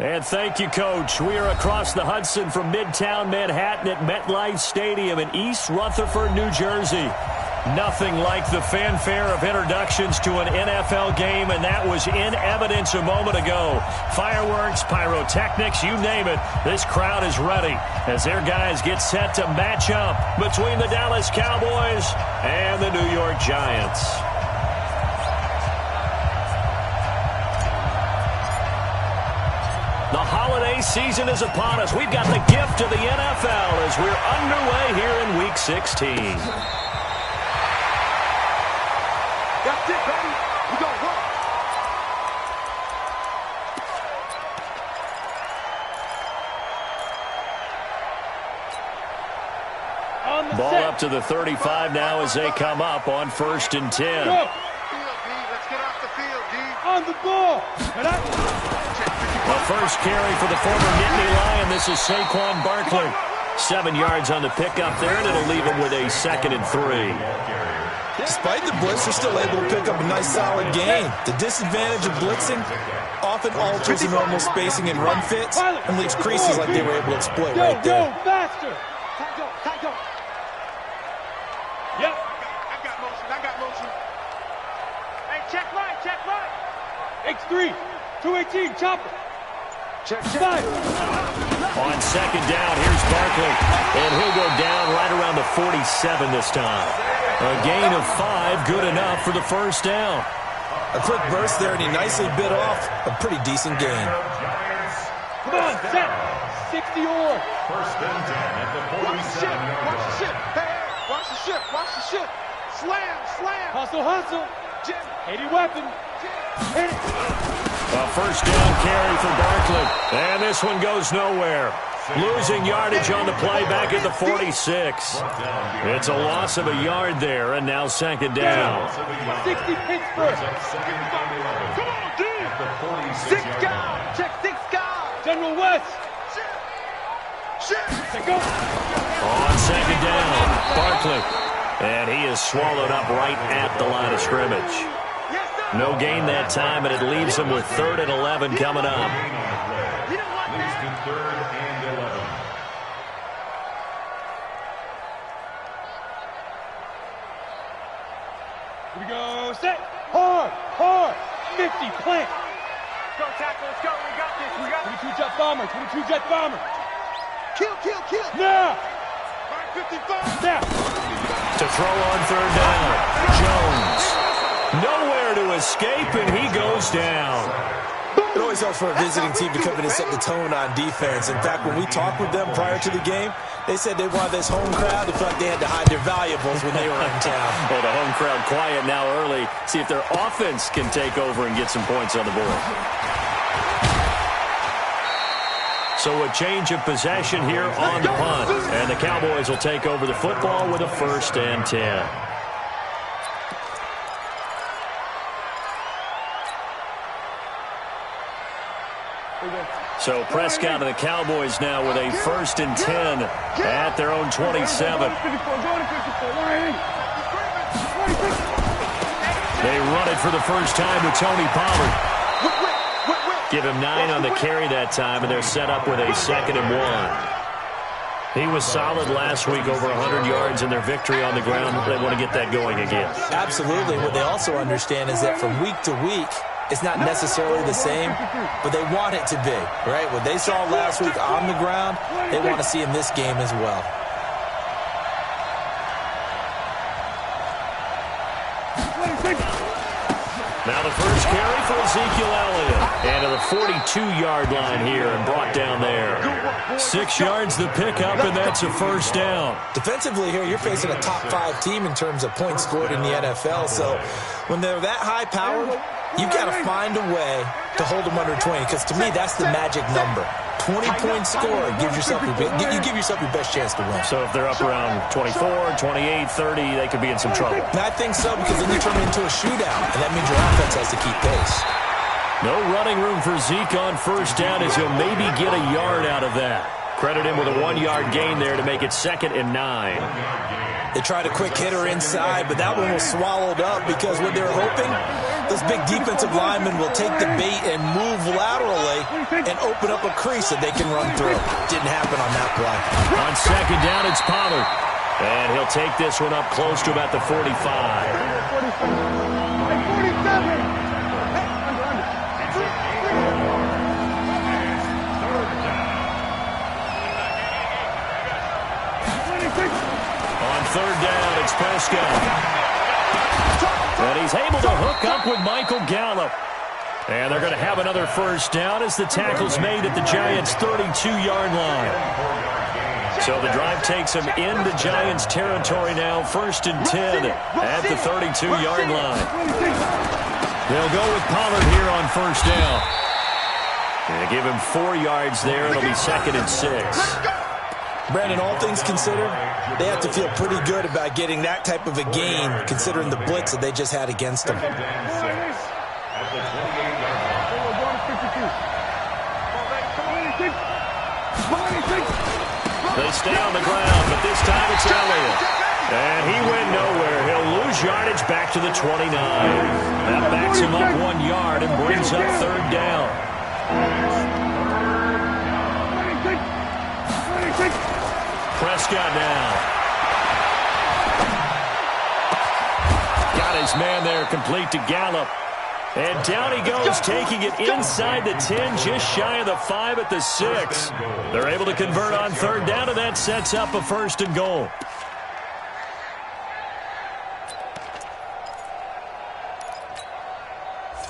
And thank you, Coach. We are across the Hudson from Midtown Manhattan at MetLife Stadium in East Rutherford, New Jersey. Nothing like the fanfare of introductions to an NFL game, and that was in evidence a moment ago. Fireworks, pyrotechnics, you name it. This crowd is ready as their guys get set to match up between the Dallas Cowboys and the New York Giants. The holiday season is upon us. We've got the gift of the NFL as we're underway here in Week 16. That's it, baby. We go work. Ball up to the 35 now as they come up on 1st and 10. Go. Let's get off the field, D. On the ball. The first carry for the former Nittany Lion. This is Saquon Barkley. 7 yards on the pickup there, and it'll leave him with a 2nd and 3. Despite the blitz, they're still able to pick up a nice, solid gain. The disadvantage of blitzing often alters the normal spacing and run fits and leaves creases like they were able to exploit right there. Go, faster. Time go. Yep. I got motion. Hey, check right. X3, 218, chopper. Check. Five. On 2nd down, here's Barkley. And he'll go down right around the 47 this time. A gain of 5, good enough for the first down. A quick burst there, and he nicely bit off a pretty decent gain. Come on, set. 60 or. First and 10 at the 47. Watch the ship. Hey, watch the ship. Slam. Hustle. Jim. 80 weapon. Hit it. A first down carry for Barkley. And this one goes nowhere. Losing yardage on the play back at the 46. It's a loss of a yard there, and now 2nd down. 60 Pittsburgh. Come on, D. 6 guys. Check 6 guys. General West. Shit. Go. On 2nd down, Barkley. And he is swallowed up right at the line of scrimmage. No gain that time, and it leaves him with 3rd and 11 coming up. You don't want that. 3rd and 11. Here we go, set. Hard. 50, plant. Go tackle. Let's go. We got this. 22 jet bomber. Kill. Now. 55. Now. To throw on 3rd down, Jones. Nowhere to escape, and he goes down. It always helps for a visiting team to come in and set the tone on defense. In fact, when we talked with them prior to the game, they said they wanted this home crowd to feel like they had to hide their valuables when they were in town. Well, the home crowd quiet now early. See if their offense can take over and get some points on the board. So a change of possession here on the punt. And the Cowboys will take over the football with a 1st and 10. So Prescott and the Cowboys now with a 1st and 10 at their own 27. They run it for the first time with Tony Pollard. Give him 9 on the carry that time, and they're set up with a 2nd and 1. He was solid last week, over 100 yards in their victory on the ground. They want to get that going again. Absolutely. What they also understand is that from week to week, it's not necessarily the same, but they want it to be, right? What they saw last week on the ground, they want to see in this game as well. Now the first carry for Ezekiel Elliott. And to the 42-yard line here and brought down there. 6 yards the pickup, and that's a first down. Defensively here, you're facing a top 5 team in terms of points scored in the NFL. So when they're that high-powered, you've got to find a way to hold them under 20, because to me, that's the magic number. 20 points scored gives yourself you give yourself your best chance to win. So if they're up around 24, 28, 30, they could be in some trouble. And I think so, because then you turn it into a shootout, and that means your offense has to keep pace. No running room for Zeke on first down as he'll maybe get a yard out of that. Credit him with a 1-yard gain there to make it 2nd and 9. They tried a quick hitter inside, but that one was swallowed up because what they're hoping, those big defensive linemen will take the bait and move laterally and open up a crease that they can run through. Didn't happen on that play. On 2nd down, it's Pollard. And he'll take this one up close to about the 45. 47. On 3rd down, it's Prescott. And he's able to hook up with Michael Gallup. And they're going to have another 1st down as the tackle's made at the Giants' 32-yard line. So the drive takes him into Giants territory now, 1st and 10 at the 32-yard line. They'll go with Pollard here on 1st down. And give him 4 yards there. It'll be 2nd and 6. Brandon, all things considered, they have to feel pretty good about getting that type of a gain, considering the blitz that they just had against them. They stay on the ground, but this time it's Elliott. And he went nowhere. He'll lose yardage back to the 29. That backs him up 1 yard and brings up 3rd down. Prescott now. Got his man there, complete to Gallup. And down he goes, taking it inside the 10, just shy of the 5 at the 6. They're able to convert on 3rd down, and that sets up a 1st and goal.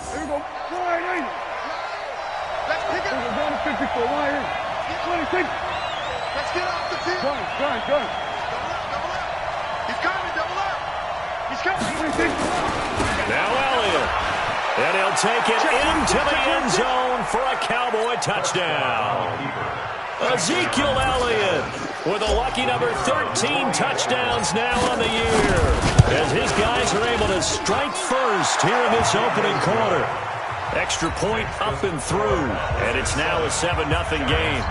There you go. Let's pick it. We're going to 54. Why in? 26. Let's get off the field. Go. Double up. He's coming, double up. He's coming. 26. Now Elliott. And he'll take it into the end zone for a Cowboy touchdown. Ezekiel Elliott with a lucky number 13 touchdowns now on the year, as his guys are able to strike first here in this opening quarter. Extra point up and through, and it's now a 7-0 game.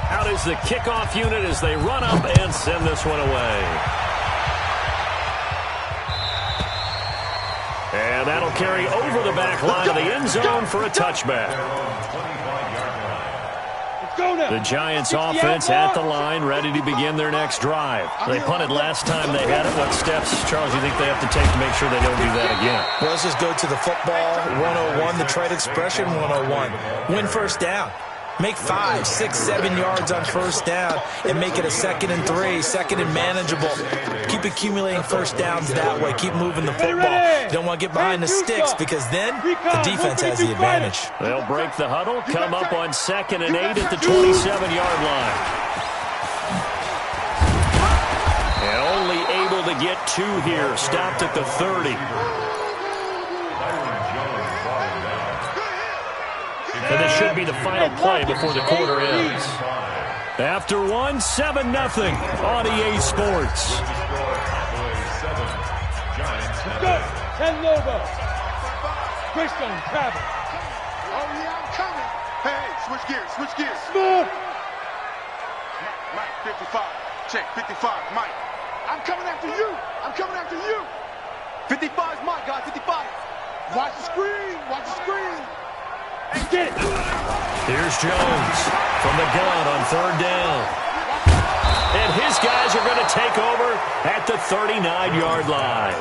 Out is the kickoff unit as they run up and send this one away. And that'll carry over the back line of the end zone for a touchback. The Giants offense at the line, ready to begin their next drive. They punted last time they had it. What steps, Charles, you think they have to take to make sure they don't do that again? Well, let's just go to the football 101, the trade expression 101. Win 1st down. Make 5, 6, 7 yards on 1st down and make it a 2nd and 3, 2nd and manageable. Keep accumulating 1st downs that way. Keep moving the football. You don't want to get behind the sticks because then the defense has the advantage. They'll break the huddle, come up on 2nd and 8 at the 27-yard line. And only able to get 2 here, stopped at the 30. And this should be the final play before the quarter ends. After 1, 7-0 on EA Sports. And Lobo. Briscoe and Travis. Oh, yeah, I'm coming. Hey, switch gears. Smooth. Mike, 55. Check, 55. Mike. I'm coming after you. 55 is Mike, guys, 55. Watch the screen. And get it. Here's Jones from the gun on 3rd down. And his guys are going to take over at the 39-yard line.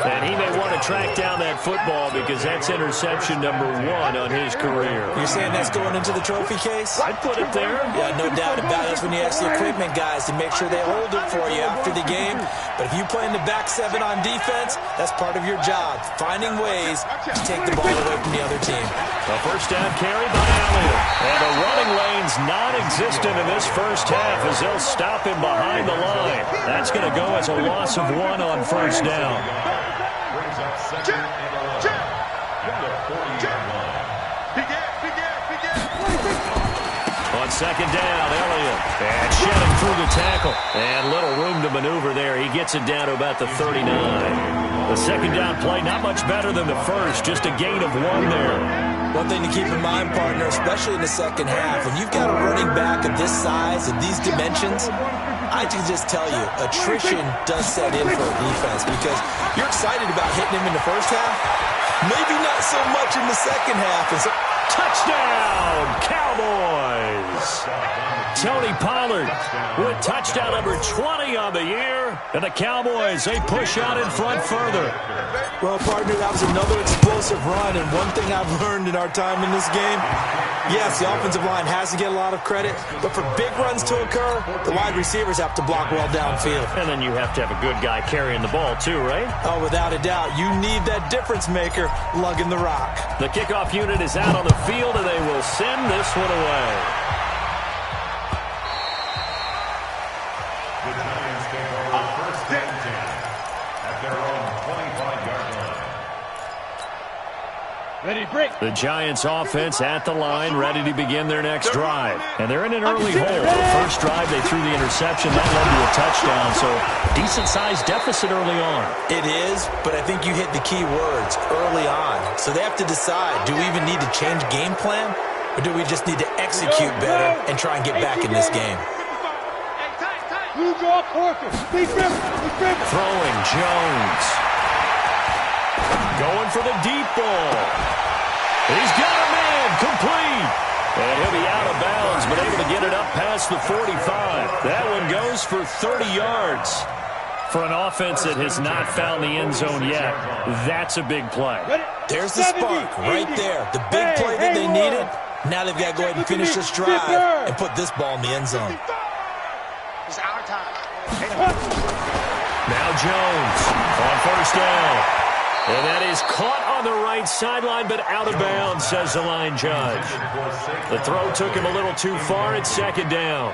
And he may want to track down that football because that's interception number 1 on his career. You're saying that's going into the trophy case? I'd put it there. Yeah, no doubt about it. That's when you ask the equipment guys to make sure they hold it for you after the game. But if you play in the back 7 on defense, that's part of your job, finding ways to take the ball away from the other team. A 1st down carry by Elliott. And the running lane's non-existent in this 1st half as they'll stop him behind the line. That's going to go as a loss of 1 on 1st down. On 2nd down, Elliott. And shedding through the tackle. And little room to maneuver there. He gets it down to about the 39. The 2nd down play, not much better than the first. Just a gain of 1 there. One thing to keep in mind, partner, especially in the second half, when you've got a running back of this size and these dimensions, I can just tell you, attrition does set in for a defense because you're excited about hitting him in the first half, maybe not so much in the second half. And so, touchdown, Cowboys! Tony Pollard with touchdown number 20 on the year. And the Cowboys, they push out in front further. Well, partner, that was another explosive run. And one thing I've learned in our time in this game, yes, the offensive line has to get a lot of credit. But for big runs to occur, the wide receivers have to block well downfield. And then you have to have a good guy carrying the ball too, right? Oh, without a doubt. You need that difference maker lugging the rock. The kickoff unit is out on the field, and they will send this one away. Ready, break. The Giants offense at the line, ready to begin their next drive. And they're in an early hole. The first drive, they threw the interception. That led to a touchdown, so decent-sized deficit early on. It is, but I think you hit the key words, early on. So they have to decide, do we even need to change game plan, or do we just need to execute better and try and get back in this game? Throwing Jones. Going for the deep ball. He's got a man, complete. And he'll be out of bounds, but able to get it up past the 45. That one goes for 30 yards. For an offense that has not found the end zone yet, that's a big play. There's the spark right there. The big play that they needed. Now they've got to go ahead and finish this drive and put this ball in the end zone. It's our time. Now Jones on first down. And that is caught on the right sideline, but out of bounds, says the line judge. The throw took him a little too far at second down.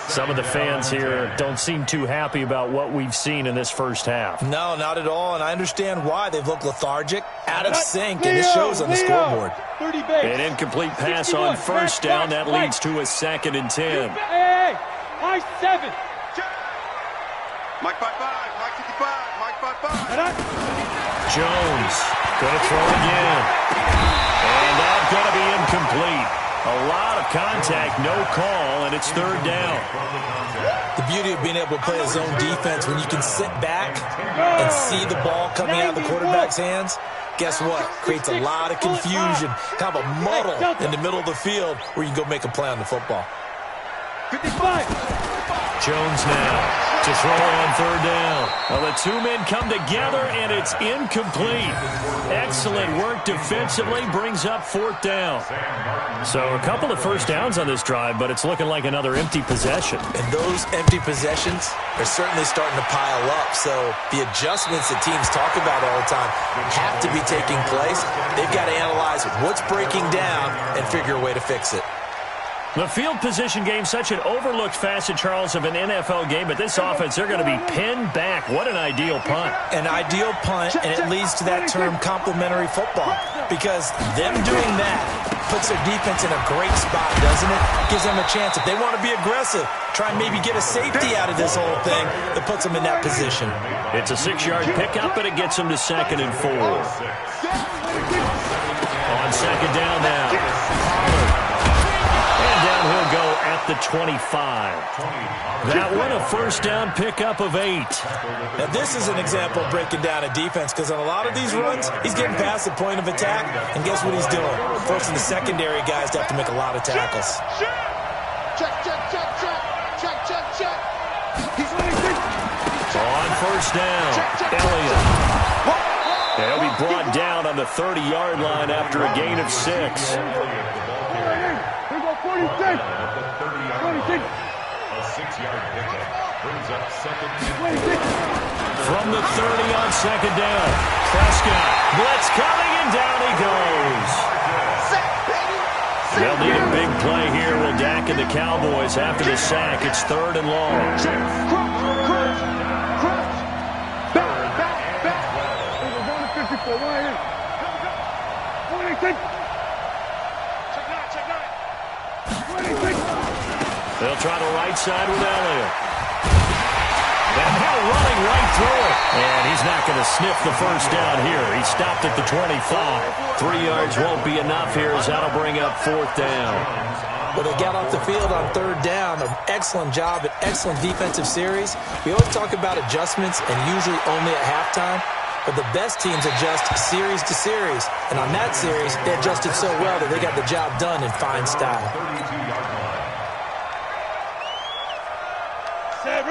Some of the fans here don't seem too happy about what we've seen in this first half. No, not at all, and I understand why. They've looked lethargic, out of sync, and it shows on the scoreboard. An incomplete pass on first down. That leads to a 2nd and 10. Hey, Mike 7. Mike 5-5, Mike 55, Mike 5-5. Jones going to throw again. And that's going to be incomplete. A lot of contact, no call, and it's 3rd down. The beauty of being able to play a zone defense, when you can sit back and see the ball coming out of the quarterback's hands, guess what? Creates a lot of confusion, kind of a muddle in the middle of the field where you can go make a play on the football. 55. Jones now to throw on 3rd down. Well, the two men come together, and it's incomplete. Excellent work defensively, brings up 4th down. So a couple of first downs on this drive, but it's looking like another empty possession. And those empty possessions are certainly starting to pile up. So the adjustments that teams talk about all the time have to be taking place. They've got to analyze what's breaking down and figure a way to fix it. The field position game, such an overlooked facet, Charles, of an NFL game, but this offense, they're going to be pinned back. What an ideal punt. An ideal punt, and it leads to that term complementary football, because them doing that puts their defense in a great spot, doesn't it? Gives them a chance. If they want to be aggressive, try and maybe get a safety out of this whole thing, that puts them in that position. It's a 6-yard pickup, and it gets them to 2nd and 4. On 2nd down now. And down he'll go at the 25. That one a first down pickup of 8. Now this is an example of breaking down a defense, because on a lot of these runs, he's getting past the point of attack, and guess what he's doing? Forcing the secondary guys to have to make a lot of tackles. Check, check, check, check. Check, check, check. He's on first down, Elliott. He'll be brought down on the 30-yard line after a gain of 6. 26. 26. A 6-yard pickup brings up 2nd and 4. From the 30 on 2nd down, Prescott, blitz coming, and down he goes. They'll need a big play here. Will Dak and the Cowboys after the sack. It's 3rd and long. Crunch. Back. 54. 26. They'll try the right side with Elliott. And now running right through it. And he's not going to sniff the first down here. He stopped at the 25. 3 yards won't be enough here as that'll bring up 4th down. Well, they got off the field on 3rd down. An excellent job, an excellent defensive series. We always talk about adjustments and usually only at halftime. But the best teams adjust series to series. And on that series, they adjusted so well that they got the job done in fine style.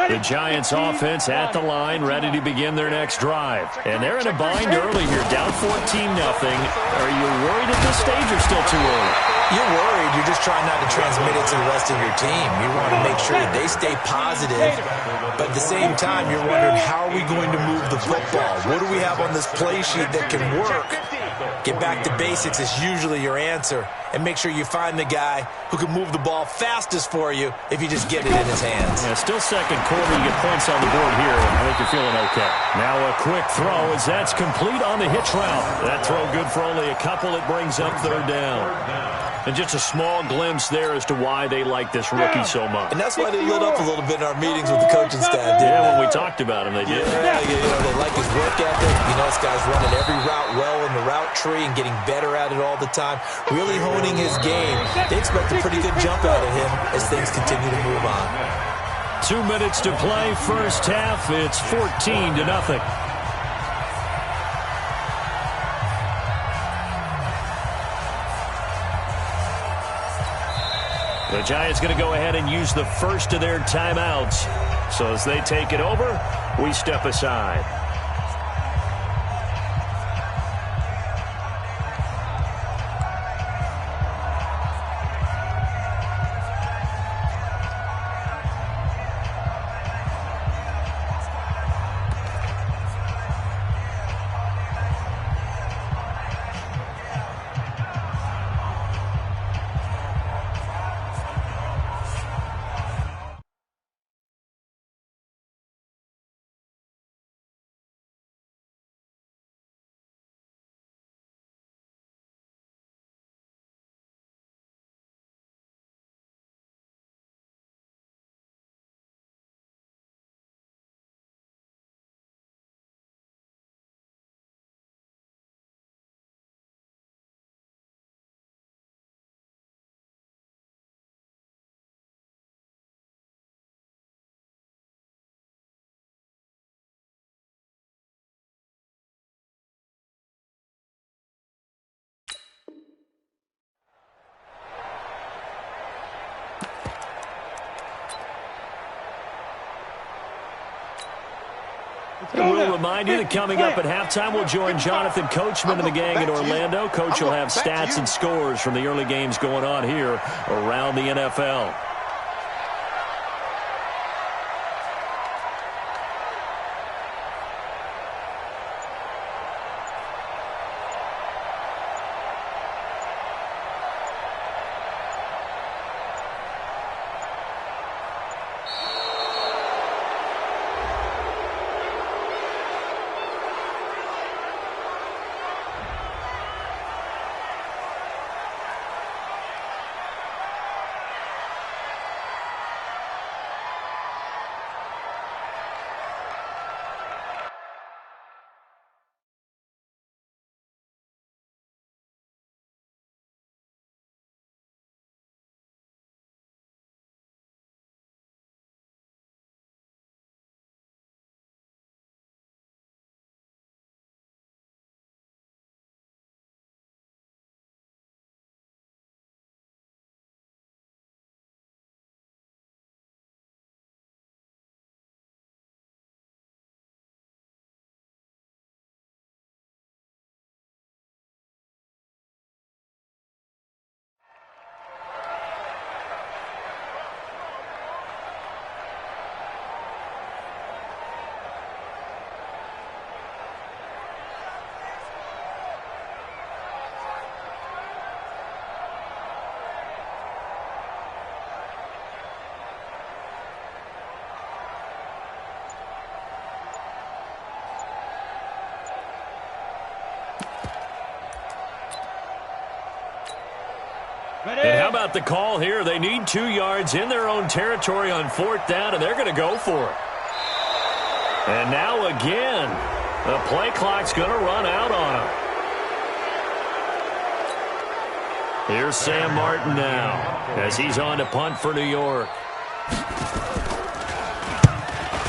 The Giants offense at the line, ready to begin their next drive. And they're in a bind early here, down 14-0. Are you worried at this stage or still too early? You're worried. You're just trying not to transmit it to the rest of your team. You want to make sure that they stay positive. But at the same time, you're wondering, how are we going to move the football? What do we have on this play sheet that can work? Get back to basics is usually your answer. And make sure you find the guy who can move the ball fastest for you if you just get it in his hands. Yeah, still second quarter. You get points on the board here. I think you're feeling okay. Now a quick throw as that's complete on the hitch route. That throw good for only a couple. It brings up 3rd down. And just a small glimpse there as to why they like this rookie so much. And that's why they lit up a little bit in our meetings with the coaching staff, didn't when they? we talked about him, they did. Yeah, they like his work ethic. This guy's running every route well in the route tree and getting better at it all the time, really honing his game. They expect a pretty good jump out of him as things continue to move on. 2 minutes to play, first half. It's 14-0. The Giants going to go ahead and use the first of their timeouts. So as they take it over, we step aside. And we'll remind you that coming up at halftime, we'll join Jonathan Coachman and the gang in Orlando. Coach will have stats and scores from the early games going on here around the NFL. And how about the call here? They need 2 yards in their own territory on 4th down, and they're going to go for it. And now again, the play clock's going to run out on him. Here's Sam Martin now as he's on to punt for New York.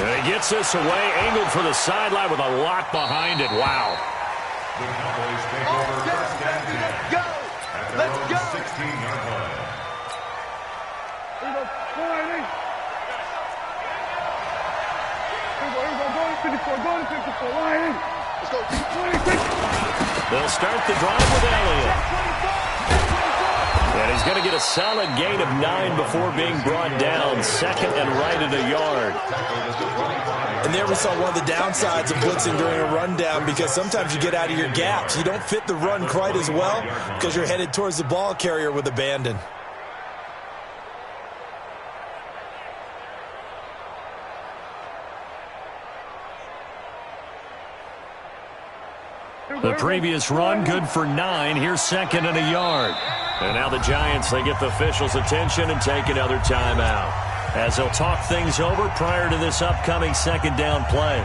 And he gets this away, angled for the sideline with a lot behind it. Wow. The Cowboys take over first and 10. Let's go. Let's go. 16-yard line. Here we go. Go to 54. Go to 54. Line in. Let's go. 26. They'll start the drive with Elliott. And he's going to get a solid gain of 9 before being brought down. Second and right at a yard. And there we saw one of the downsides of blitzing during a rundown, because sometimes you get out of your gaps. You don't fit the run quite as well because you're headed towards the ball carrier with abandon. The previous run, good for 9. Here's second and a yard. And now the Giants, they get the officials' attention and take another timeout as they'll talk things over prior to this upcoming second down play.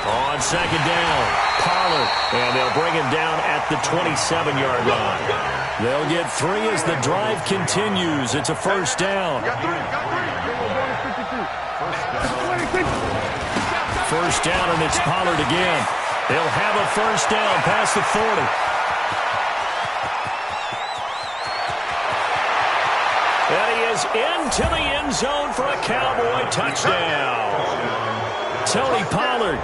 On second down, Pollard, and they'll bring him down at the 27-yard line. They'll get 3 as the drive continues. It's a first down. First down, and it's Pollard again. They'll have a first down past the 40. And he is into the end zone for a Cowboy touchdown. Tony Pollard,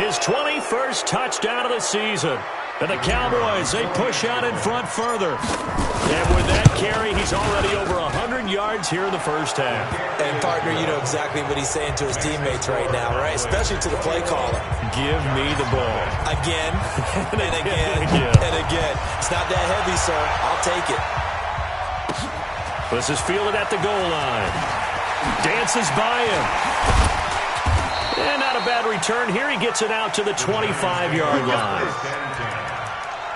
his 21st touchdown of the season. And the Cowboys, they push out in front further. And with that carry, he's already over 100 yards here in the first half. And, partner, you know exactly what he's saying to his teammates right now, right? Especially to the play caller. Give me the ball. Again, and again, and again. It's not that heavy, sir. I'll take it. This is fielded at the goal line. Dances by him. And not a bad return. Here he gets it out to the 25-yard line.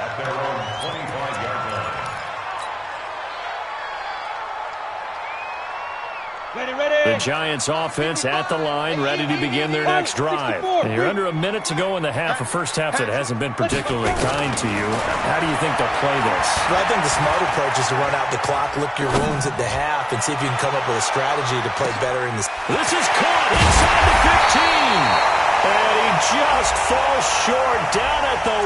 At their own 25-yard line. The Giants offense at the line, ready to begin their next drive. And you're under a minute to go in the half, a first half that hasn't been particularly kind to you. How do you think they'll play this? Well, I think the smart approach is to run out the clock, lick your wounds at the half, and see if you can come up with a strategy to play better in this. This is caught inside the 15. And he just falls short down at the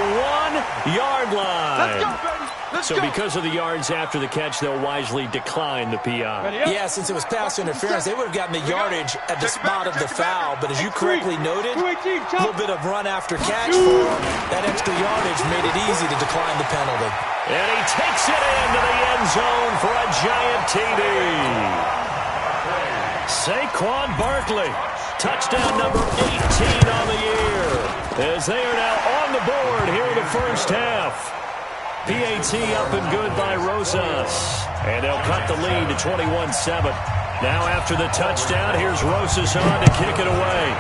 1-yard line. Let's go, baby. So because of the yards after the catch, they'll wisely decline the PI. Yeah, since it was pass interference, they would have gotten the yardage at the spot of the foul. But as you correctly noted, a little bit of run after catch for him. That extra yardage made it easy to decline the penalty. And he takes it into the end zone for a Giant TD. Saquon Barkley, touchdown number 18 on the year, as they are now on the board here in the first half. PAT up and good by Rosas. And they'll cut the lead to 21-7. Now after the touchdown, here's Rosas on to kick it away.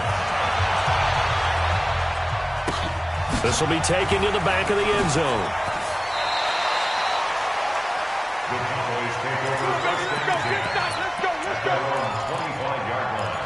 This will be taken to the back of the end zone. The Cowboys take over first and 10. At their own 25-yard line.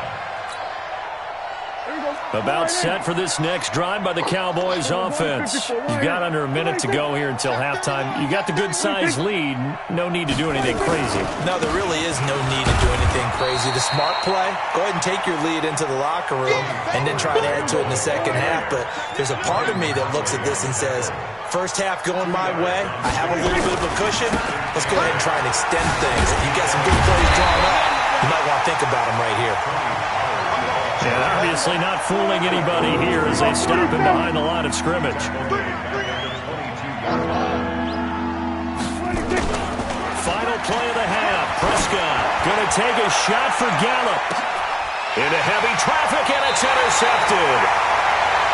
About set for this next drive by the Cowboys offense. You've got under a minute to go here until halftime. You got the good-sized lead. No need to do anything crazy. No, there really is no need to do anything crazy. The smart play, go ahead and take your lead into the locker room and then try to add to it in the second half. But there's a part of me that looks at this and says, first half going my way, I have a little bit of a cushion. Let's go ahead and try and extend things. If you get some good plays drawn up, you might want to think about them right here. And obviously not fooling anybody here as they stop him behind the line of scrimmage. play of the half. Prescott going to take a shot for Gallup. Into heavy traffic, and it's intercepted.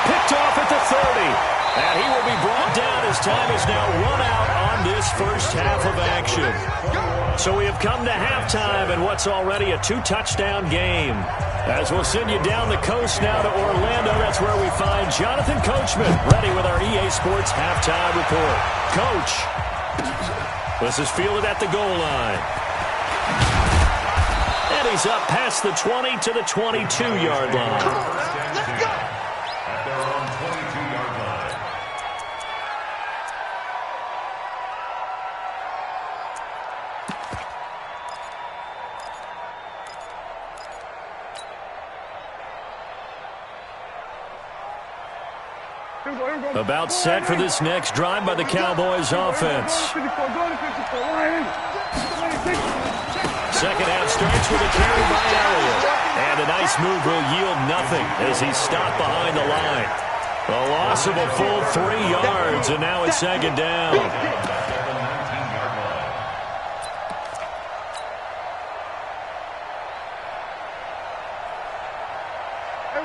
Picked off at the 30. And he will be brought down as time is now run out on this first half of action. So we have come to halftime in what's already a 2-touchdown game. As we'll send you down the coast now to Orlando, that's where we find Jonathan Coachman ready with our EA Sports halftime report. Coach, this is fielded at the goal line. And he's up past the 20 to the 22-yard line. Come on, now, let's go. At their own 22-yard line. About set for this next drive by the Cowboys offense. Second half starts with a carry by Elliott. And a nice move will yield nothing as he's stopped behind the line. A loss of a full 3 yards, and now it's second down.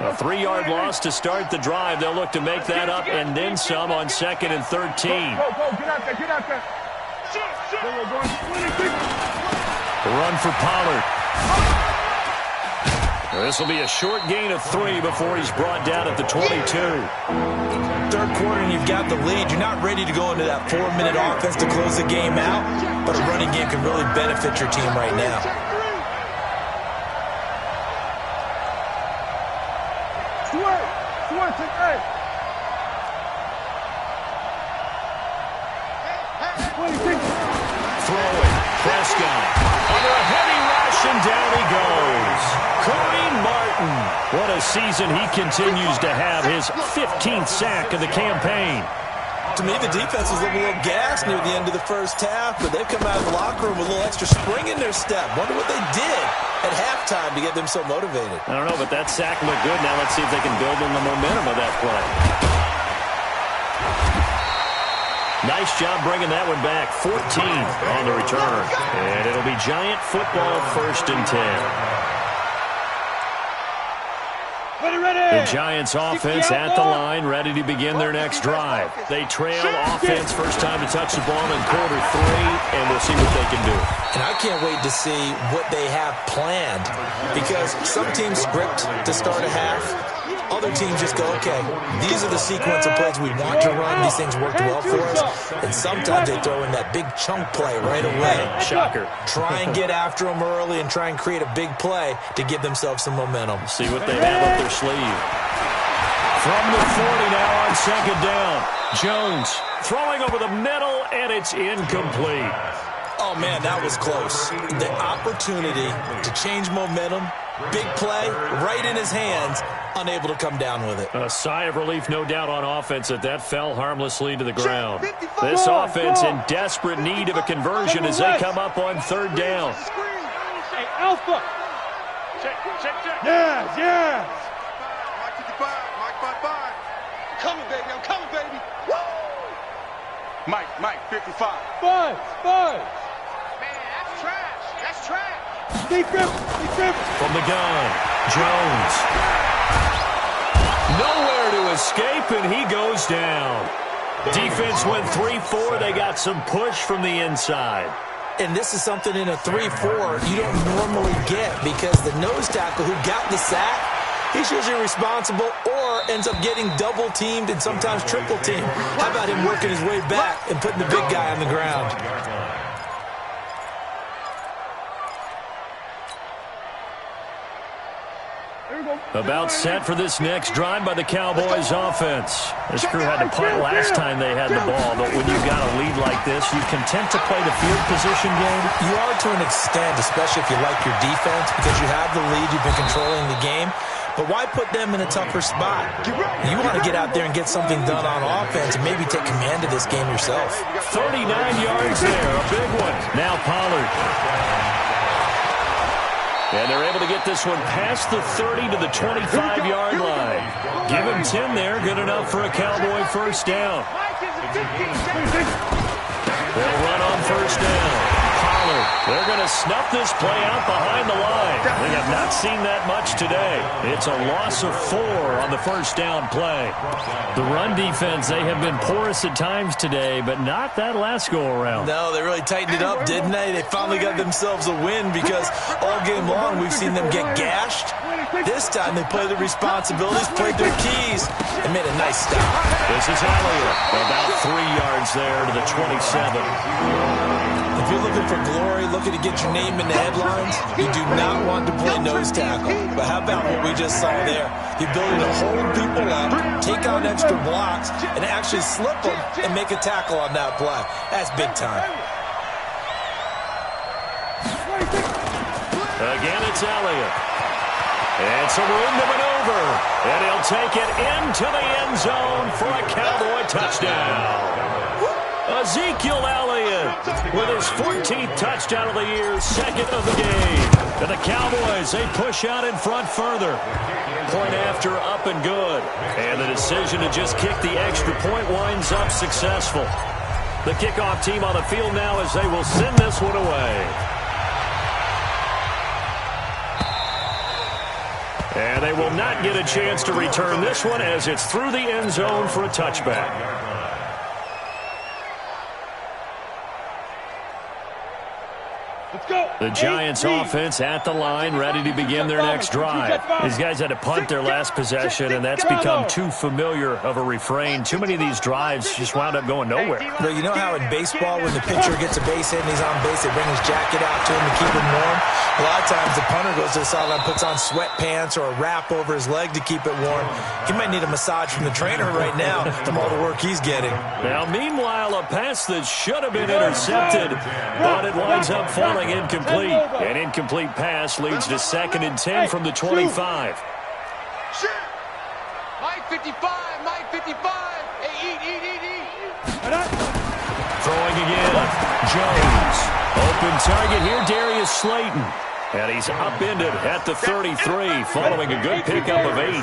A 3-yard loss to start the drive. They'll look to make that up and then some on 2nd and 13. Go, get out there, get out there. The run for Pollard. This will be a short gain of 3 before he's brought down at the 22. Third quarter and you've got the lead. You're not ready to go into that 4-minute offense to close the game out, but a running game can really benefit your team right now. Throwing. Prescott. Under a heavy rush, and down he goes. Kareem Martin. What a season he continues to have. His 15th sack of the campaign. To me, the defense was a little gassed near the end of the first half, but they've come out of the locker room with a little extra spring in their step. Wonder what they did at halftime to get them so motivated. I don't know, but that sack looked good. Now let's see if they can build on the momentum of that play. Nice job bringing that one back. 14 on the return. And it'll be Giant football, 1st and 10. The Giants offense at the line, ready to begin their next drive. They trail offense, first time to touch the ball in quarter 3, and we'll see what they can do. And I can't wait to see what they have planned, because some teams script to start a half. Other teams just go, okay, these are the sequence of plays we want to run. These things worked well for us. And sometimes they throw in that big chunk play right away. Shocker. Try and get after them early and try and create a big play to give themselves some momentum. See what they have up their sleeve. From the 40 now on 2nd down. Jones throwing over the middle, and it's incomplete. Oh, man, that was close. The opportunity to change momentum, big play, right in his hands, unable to come down with it. A sigh of relief, no doubt, on offense that fell harmlessly to the ground. This offense in desperate need of a conversion as they come up on 3rd down. Hey, Alpha. Check. Yes. Mike 55, Mike 55. Coming, baby, I'm coming, baby. Woo! Mike 55. Five. Man, that's trash. Stay tripping. From the gun, Jones. Nowhere to escape, and he goes down. Defense went 3-4. They got some push from the inside. And this is something in a 3-4 you don't normally get, because the nose tackle who got the sack, he's usually responsible or ends up getting double-teamed and sometimes triple-teamed. How about him working his way back and putting the big guy on the ground? About set for this next drive by the Cowboys offense. This crew had to punt last time they had the ball, but when you've got a lead like this, you content to play the field position game? You are to an extent, especially if you like your defense, because you have the lead, you've been controlling the game. But why put them in a tougher spot? You want to get out there and get something done on offense and maybe take command of this game yourself. 39 yards there, a big one. Now Pollard. And they're able to get this one past the 30 to the 25-yard line. Give him 10 there, good enough for a Cowboy first down. They'll run on first down. Tyler. They're going to snuff this play out behind the line. We have not seen that much today. It's a loss of 4 on the first down play. The run defense, they have been porous at times today, but not that last go-around. No, they really tightened it up, didn't they? They finally got themselves a win because all game long we've seen them get gashed. This time they played their responsibilities, played their keys, and made a nice stop. This is Elliott. About 3 yards there to the 27. If you're looking for glory, looking to get your name in the headlines, you do not want to play nose tackle. But how about what we just saw there? The ability to hold people up, take on extra blocks, and actually slip them and make a tackle on that play. That's big time. Again, it's Elliott. It's a room to maneuver, and he'll take it into the end zone for a Cowboy touchdown. Ezekiel Elliott with his 14th touchdown of the year, second of the game. And the Cowboys, they push out in front further. Point after, up and good. And the decision to just kick the extra point winds up successful. The kickoff team on the field now as they will send this one away. And they will not get a chance to return this one as it's through the end zone for a touchback. The Giants offense at the line, ready to begin their next drive. These guys had to punt their last possession, and that's become too familiar of a refrain. Too many of these drives just wound up going nowhere. But you know how in baseball, when the pitcher gets a base hit and he's on base, they bring his jacket out to him to keep him warm? A lot of times the punter goes to the sideline, puts on sweatpants or a wrap over his leg to keep it warm. He might need a massage from the trainer right now from all the work he's getting. Now, meanwhile, a pass that should have been intercepted, but it winds up falling incomplete. An incomplete pass leads to 2nd and 10 from the 25. Mike 55, Mike 55. Hey, eat. Throwing again. Jones. Open target here, Darius Slayton. And he's upended at the 33 following a good pickup of 8.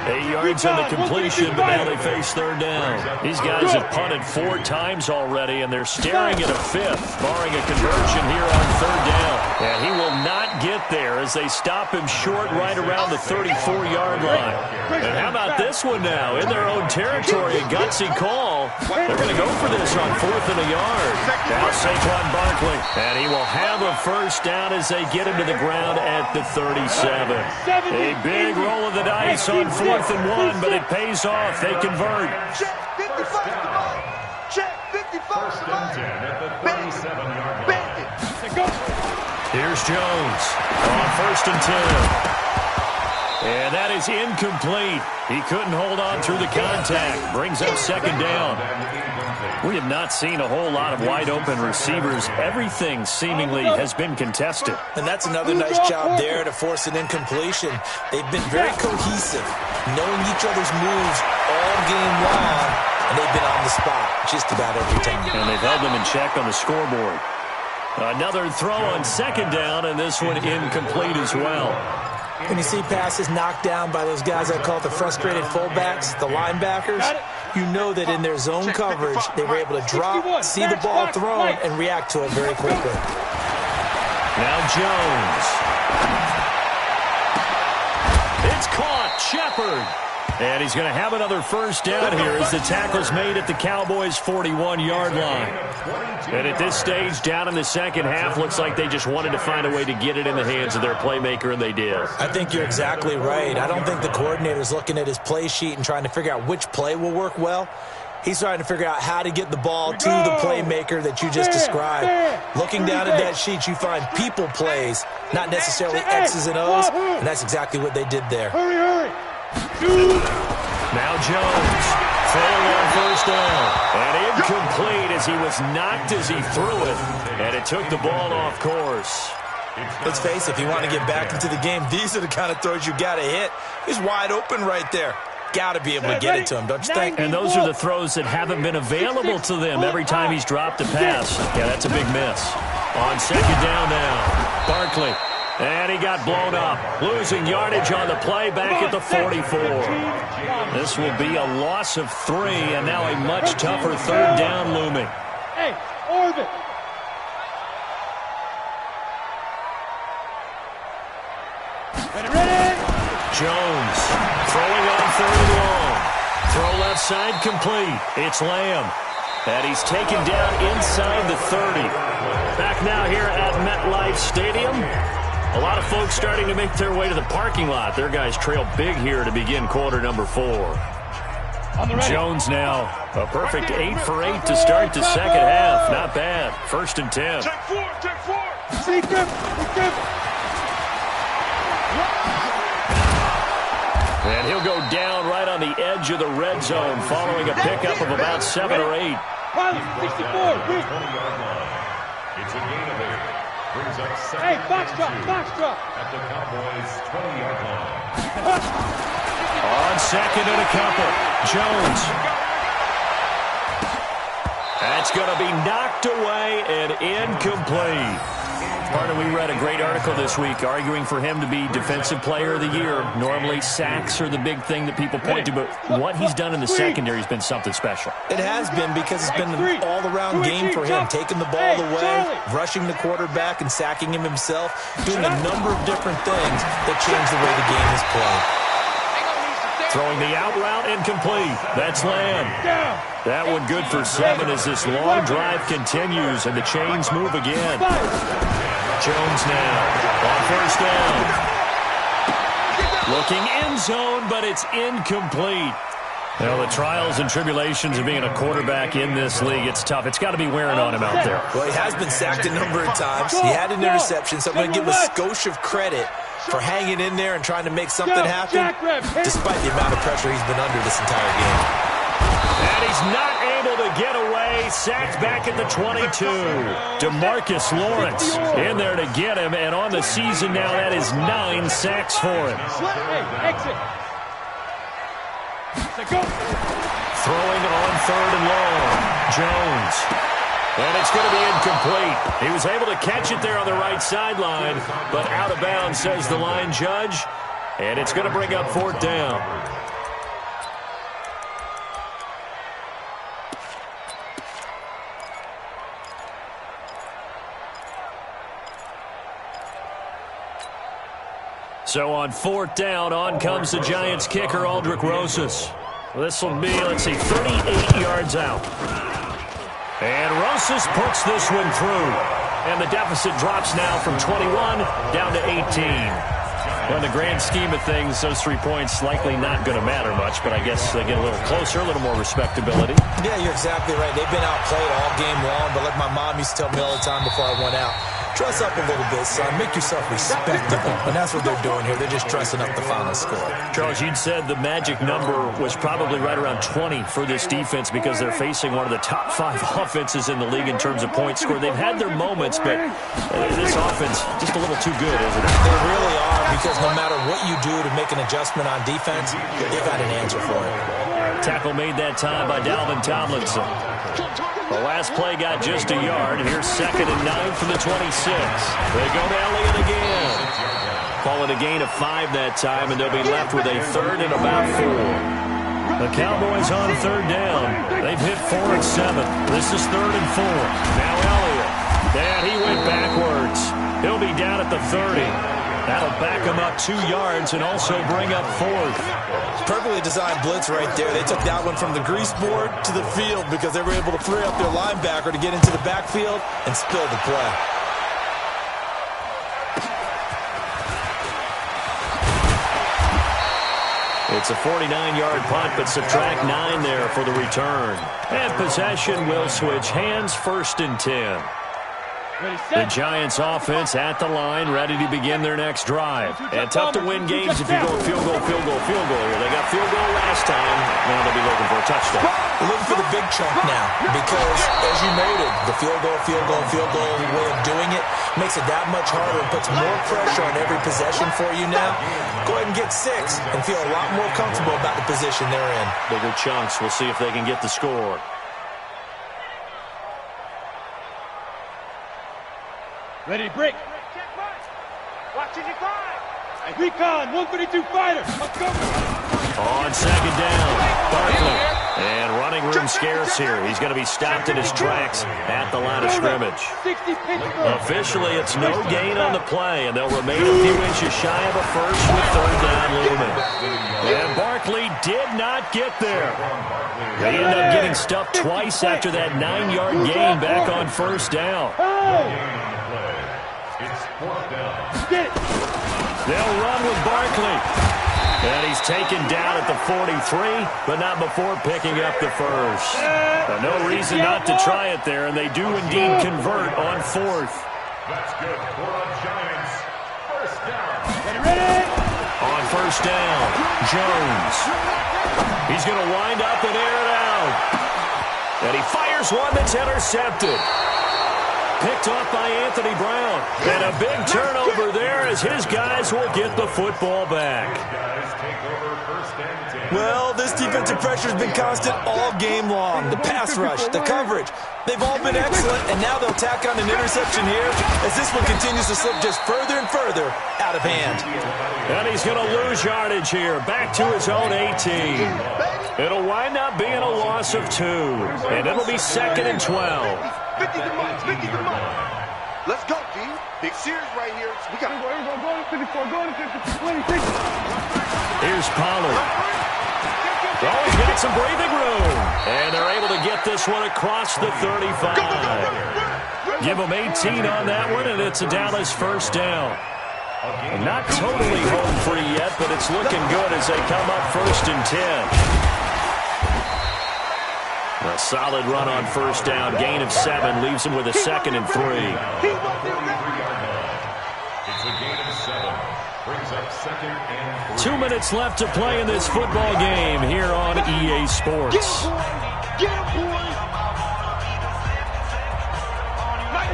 8 yards on the completion, but now they face 3rd down. These guys have punted 4 times already, and they're staring at a 5th, barring a conversion here on 3rd down. And he will not get there as they stop him short right around the 34-yard line. And how about this one now? In their own territory, a gutsy call. They're going to go for this on 4th and a yard. Now Saquon Barkley, and he will have a first down as they get him to the ground at the 37. A big roll of the dice on 4th and 1, but it pays off. They convert. Check 55. Check 55. First and 10 at the 37-yard line. Here's Jones on 1st and 10. And that is incomplete. He couldn't hold on through the contact. Brings up 2nd down. We have not seen a whole lot of wide-open receivers. Everything seemingly has been contested. And that's another nice job there to force an incompletion. They've been very cohesive, knowing each other's moves all game long, and they've been on the spot just about every time. And they've held them in check on the scoreboard. Another throw on 2nd down, and this one incomplete as well. When you see passes knocked down by those guys I call the frustrated fullbacks, the linebackers, you know that in their zone coverage, they were able to drop, see the ball thrown, and react to it very quickly. Now Jones. It's caught. Shepard. And he's going to have another first down here as the tackle's made at the Cowboys' 41-yard line. And at this stage, down in the second half, looks like they just wanted to find a way to get it in the hands of their playmaker, and they did. I think you're exactly right. I don't think the coordinator's looking at his play sheet and trying to figure out which play will work well. He's trying to figure out how to get the ball to the playmaker that you just described. Looking down at that sheet, you find people plays, not necessarily X's and O's, and that's exactly what they did there. Now Jones, throwing on 1st down, and incomplete as he was knocked as he threw it, and it took the ball off course. Let's face it, if you want to get back into the game, these are the kind of throws you got to hit. He's wide open right there. Got to be able to get it to him, don't you think? And those are the throws that haven't been available to them every time he's dropped a pass. Yeah, that's a big miss. On 2nd down now, Barkley. And he got blown up, losing yardage on the play back at the 44. This will be a loss of 3, and now a much tougher 3rd down looming. Hey, Orbit. Jones throwing on third and long. Throw left side complete. It's Lamb. And he's taken down inside the 30. Back now here at MetLife Stadium. A lot of folks starting to make their way to the parking lot. Their guys trail big here to begin quarter number 4. Jones now a perfect 8 for 8 to start the second half. Not bad. 1st and 10. Take 4, take 4. And he'll go down right on the edge of the red zone following a pickup of about 7 or 8. 64. 20-yard line. It's a gain of 8. Brings up second. Hey, box drop. At the Cowboys' 20-yard line. On second and a couple. Jones. That's going to be knocked away and incomplete. Partner, we read a great article this week arguing for him to be Defensive Player of the Year. Normally, sacks are the big thing that people point to, but what he's done in the secondary has been something special. It has been because it's been an all-around game for him, taking the ball away, rushing the quarterback, and sacking him himself, doing a number of different things that change the way the game is played. Throwing the out route incomplete. That's Lamb. That one good for 7 as this long drive continues and the chains move again. Jones now on 1st down. Looking end zone, but it's incomplete. Well, the trials and tribulations of being a quarterback in this league, it's tough. It's got to be wearing on him out there. Well, he has been sacked a number of times. He had an interception, so I'm going to give a skosh of credit for hanging in there and trying to make something happen, despite the amount of pressure he's been under this entire game. And he's not able to get away. Sacked back at the 22. DeMarcus Lawrence in there to get him, and on the season now, that is 9 sacks for him. Throwing on 3rd and long. Jones. And it's going to be incomplete. He was able to catch it there on the right sideline, but out of bounds, says the line judge. And it's going to bring up 4th down. So on 4th down, on comes the Giants kicker, Aldrick Rosas. This will be, let's see, 38 yards out. And Rosas puts this one through. And the deficit drops now from 21 down to 18. Well, in the grand scheme of things, those 3 points likely not going to matter much, but I guess they get a little closer, a little more respectability. Yeah, you're exactly right. They've been outplayed all game long, but like my mom used to tell me all the time before I went out, dress up a little bit, son. Make yourself respectable. And that's what they're doing here. They're just dressing up the final score. Charles, you'd said the magic number was probably right around 20 for this defense because they're facing one of the top 5 offenses in the league in terms of points scored. They've had their moments, but this offense just a little too good, isn't it? They really are, because no matter what you do to make an adjustment on defense, they've got an answer for it. Tackle made that time by Dalvin Tomlinson. The last play got just a yard. Here's 2nd and 9 from the 26. They go to Elliott again. Call it a gain of 5 that time, and they'll be left with a 3rd and about 4. The Cowboys on 3rd down. They've hit 4 and 7. This is 3rd and 4. Now Elliott. And he went backwards. He'll be down at the 30. That'll back him up 2 yards and also bring up 4th. Perfectly designed blitz right there. They took that one from the grease board to the field because they were able to free up their linebacker to get into the backfield and spill the play. It's a 49-yard punt, but subtract 9 there for the return. And possession will switch hands, 1st and 10. The Giants offense at the line, ready to begin their next drive. And tough to win games if you're going field goal here. They got field goal last time. Now they'll be looking for a touchdown. We're looking for the big chunk now because, as you noted, the field goal way of doing it makes it that much harder and puts more pressure on every possession for you now. Go ahead and get 6 and feel a lot more comfortable about the position they're in. Bigger chunks. We'll see if they can get the score. Ready to break. Watching you five. Recon, 132 fighter. Let's go. On 2nd down, Barkley. And running room scarce here. He's going to be stopped in his tracks at the line of scrimmage. Officially, it's no gain on the play, and they'll remain a few inches shy of a first with third down looming. And Barkley did not get there. They end up getting stuffed twice after that 9-yard gain back on first down. They'll run with Barkley. And he's taken down at the 43, but not before picking up the first. But no reason not to try it there, and they do indeed convert on fourth. That's good for the Giants. First down. On first down, Jones. He's going to wind up and air it out. And he fires one that's intercepted. Picked off by Anthony Brown. And a big turnover there as his guys will get the football back. Well, this defensive pressure has been constant all game long. The pass rush, the coverage, they've all been excellent, and now they'll tack on an interception here as this one continues to slip just further and further out of hand. And he's going to lose yardage here, back to his own 18. It'll wind up being a loss of 2, and it'll be 2nd and 12. 50 the month. Let's go, D. Big series right here. We got to go to 54, go to 50, 26. Here's Pollard. Oh, he's got some breathing room. And they're able to get this one across the 35. Give them 18 on that one, and it's a Dallas first down. Not totally home free yet, but it's looking good as they come up 1st and 10. A solid run on first down. Gain of 7 leaves him with a 2nd and 3. It's a gain of 7. Brings up 2nd and 3. 2 minutes left to play in this football game here on EA Sports.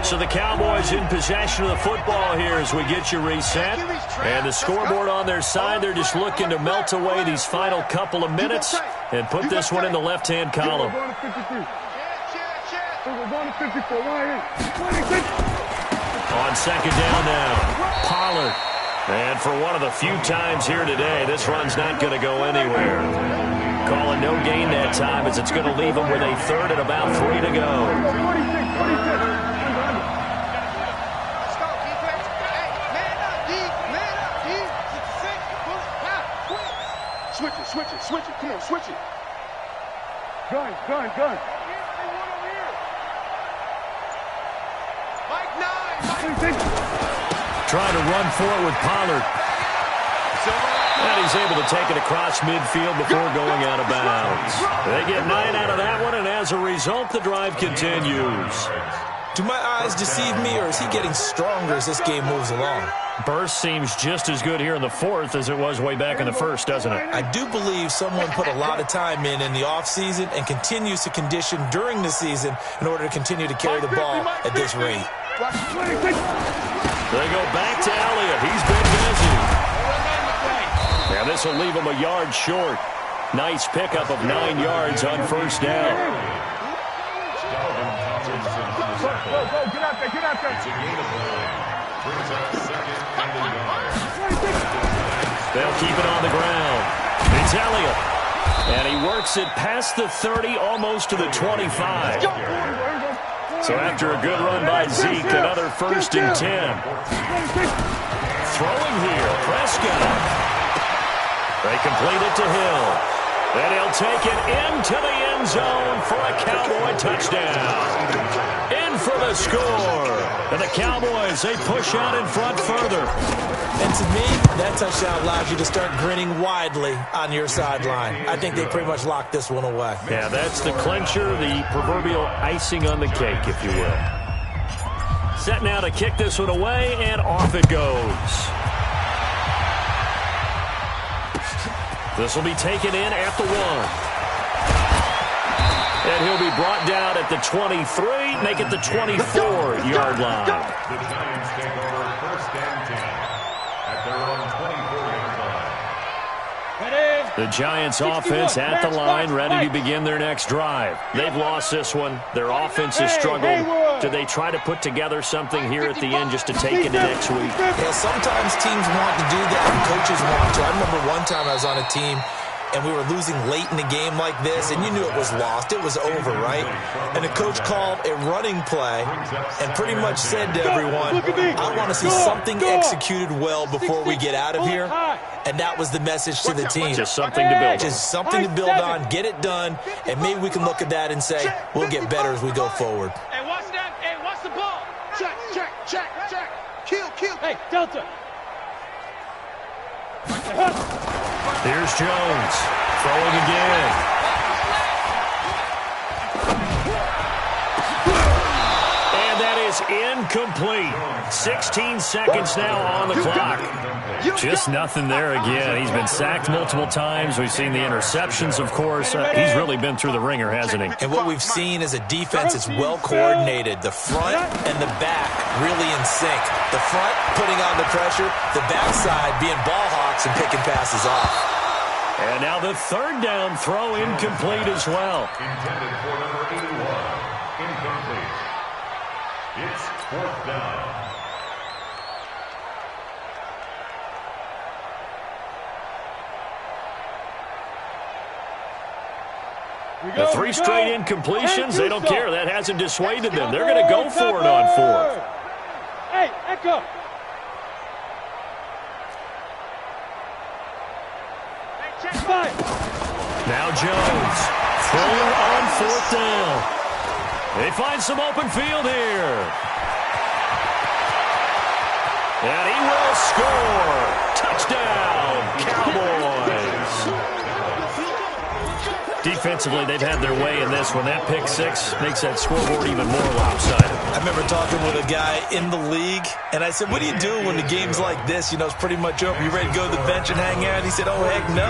So the Cowboys in possession of the football here as we get you reset. And the scoreboard on their side, they're just looking to melt away these final couple of minutes and put this one in the left-hand column. On second down now, Pollard. And for one of the few times here today, this run's not going to go anywhere. Calling no gain that time as it's going to leave them with a 3rd and about 3 to go. Switch it. Come on, switch it. Gun. Mike 9. Trying to run for it with Pollard. And he's able to take it across midfield before going out of bounds. They get 9 out of that one, and as a result, the drive continues. Do my eyes deceive me, or is he getting stronger as this game moves along? Burst seems just as good here in the 4th as it was way back in the 1st, doesn't it? I do believe someone put a lot of time in the offseason and continues to condition during the season in order to continue to carry the ball at this rate. They go back to Elliott. He's been busy. Now this will leave him a yard short. Nice pickup of 9 yards on first down. Go, get out there. It's a gain of 9. Brings up 2nd and a yard. They'll keep it on the ground. It's Elliott. And he works it past the 30, almost to the 25. So after a good run by Zeke, another 1st and 10. Throwing here, Prescott. They complete it to Hill. And he'll take it into the end zone for a Cowboy touchdown. In for the score. And the Cowboys, they push out in front further. And to me, that touchdown allows you to start grinning widely on your sideline. I think they pretty much locked this one away. Yeah, that's the clincher, the proverbial icing on the cake, if you will. Set now to kick this one away, and off it goes. This will be taken in at the 1. And he'll be brought down at the 23, make it the 24-yard line. The Giants take over 1st and 10 at their own 24-yard line. The Giants offense at the line, ready to begin their next drive. They've lost this one. Their offense has struggled. Do they try to put together something here at the end just to take into next week? Yeah, sometimes teams want to do that and coaches want to. I remember one time I was on a team and we were losing late in the game like this, and you knew it was lost. It was over, right? And the coach called a running play and pretty much said to everyone, I want to see something executed well before we get out of here. And that was the message to the team. Just something to build on. Just something to build on, get it done, and maybe we can look at that and say, we'll get better as we go forward. Hey, watch that. Hey, watch the ball. Check. Kill. Hey, Delta. Here's Jones. Throwing again. And that is incomplete. 16 seconds now on the clock. Just nothing there again. He's been sacked multiple times. We've seen the interceptions, of course. He's really been through the ringer, hasn't he? And what we've seen is a defense that's well coordinated. The front and the back really in sync. The front putting on the pressure, the backside being ball hawks and picking passes off. And now the third down throw incomplete as well. Intended for number 81. Incomplete. It's fourth down. The 3 straight incompletions, they don't care. That hasn't dissuaded them. They're going to go for it on 4th. Hey, Echo. Now Jones throwing on 4th down. They find some open field here. And he will score. Touchdown, Cowboys. Defensively, they've had their way in this one. That pick 6 makes that scoreboard even more lopsided. I remember talking with a guy in the league, and I said, what do you do when the game's like this? You know, it's pretty much over. You ready to go to the bench and hang out? And he said, oh, heck no.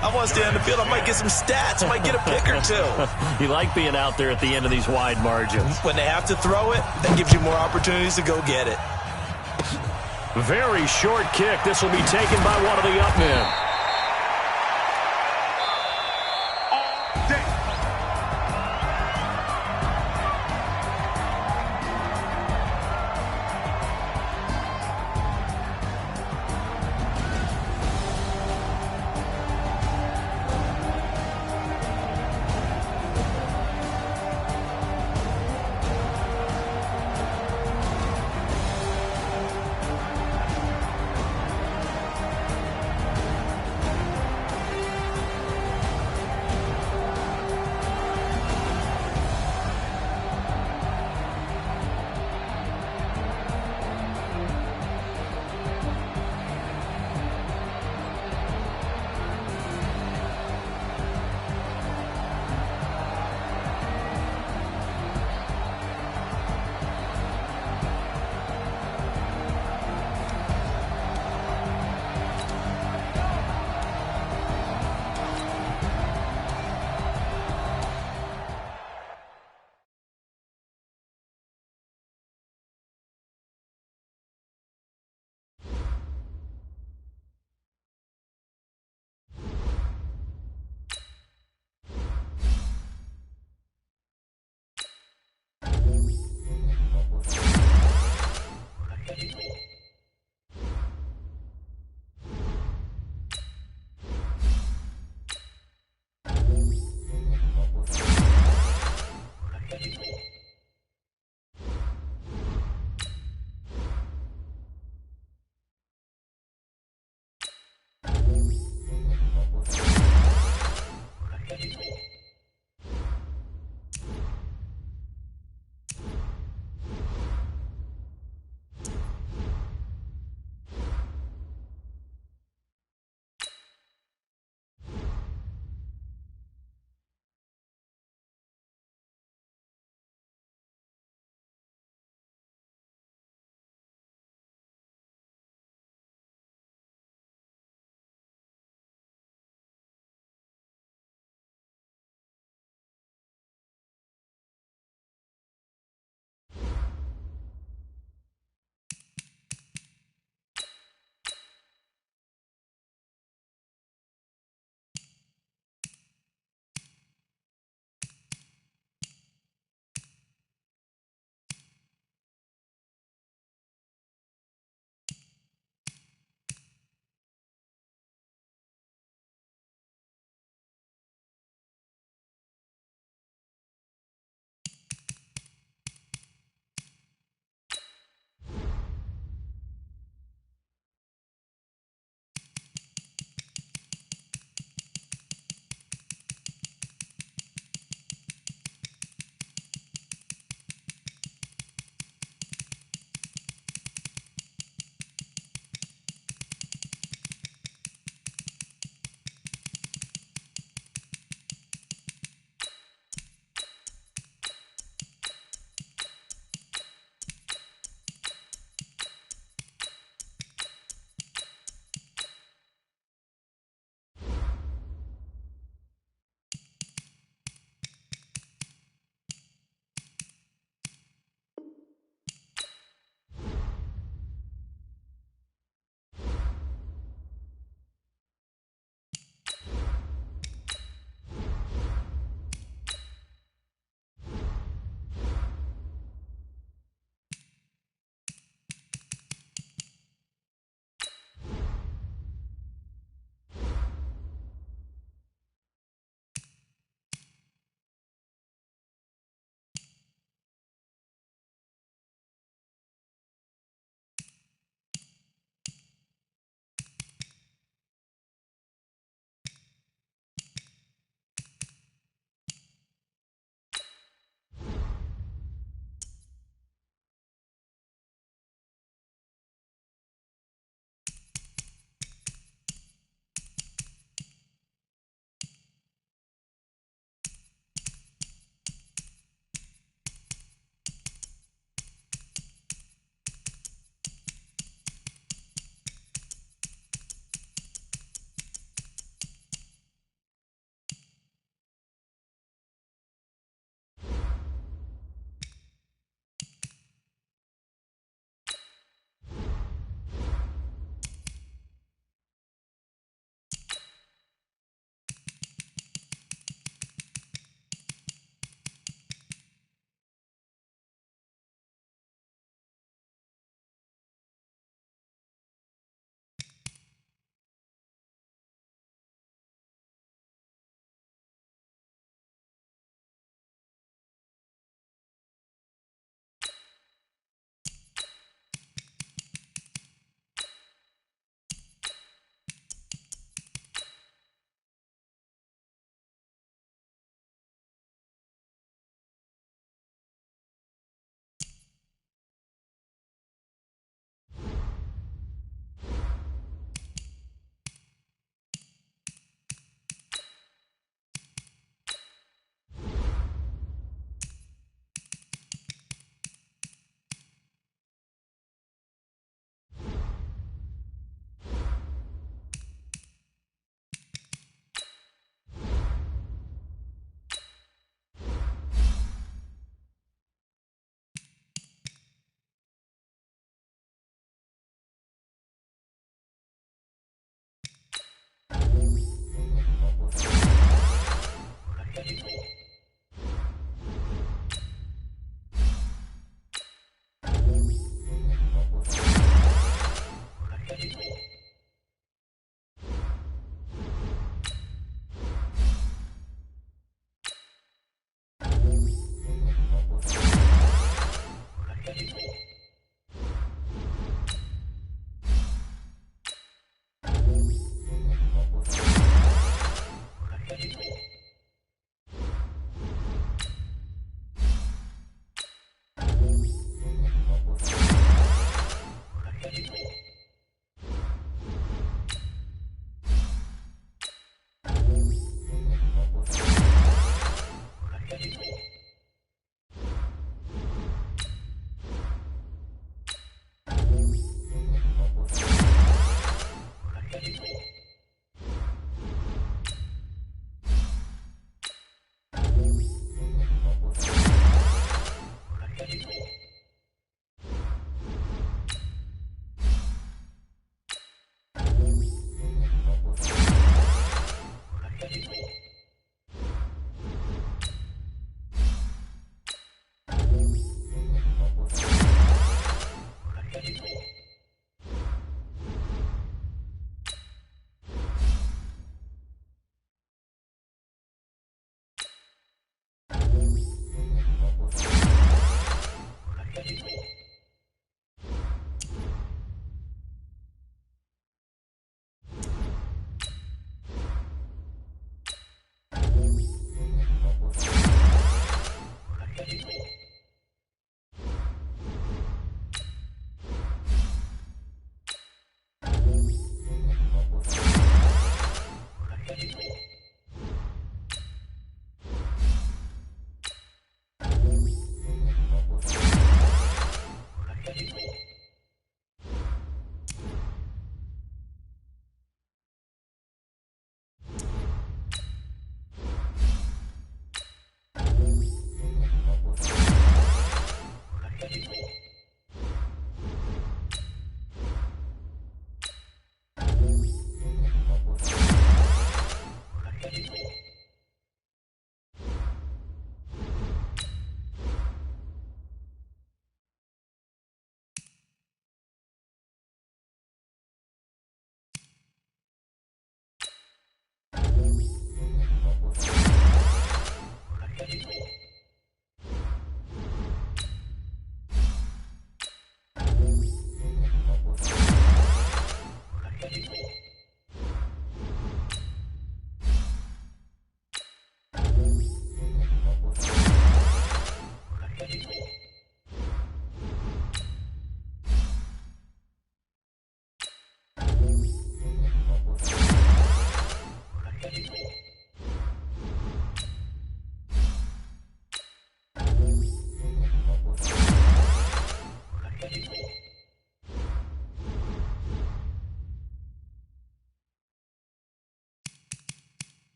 I want to stay on the field. I might get some stats. I might get a pick or 2. You like being out there at the end of these wide margins. When they have to throw it, that gives you more opportunities to go get it. Very short kick. This will be taken by one of the up men.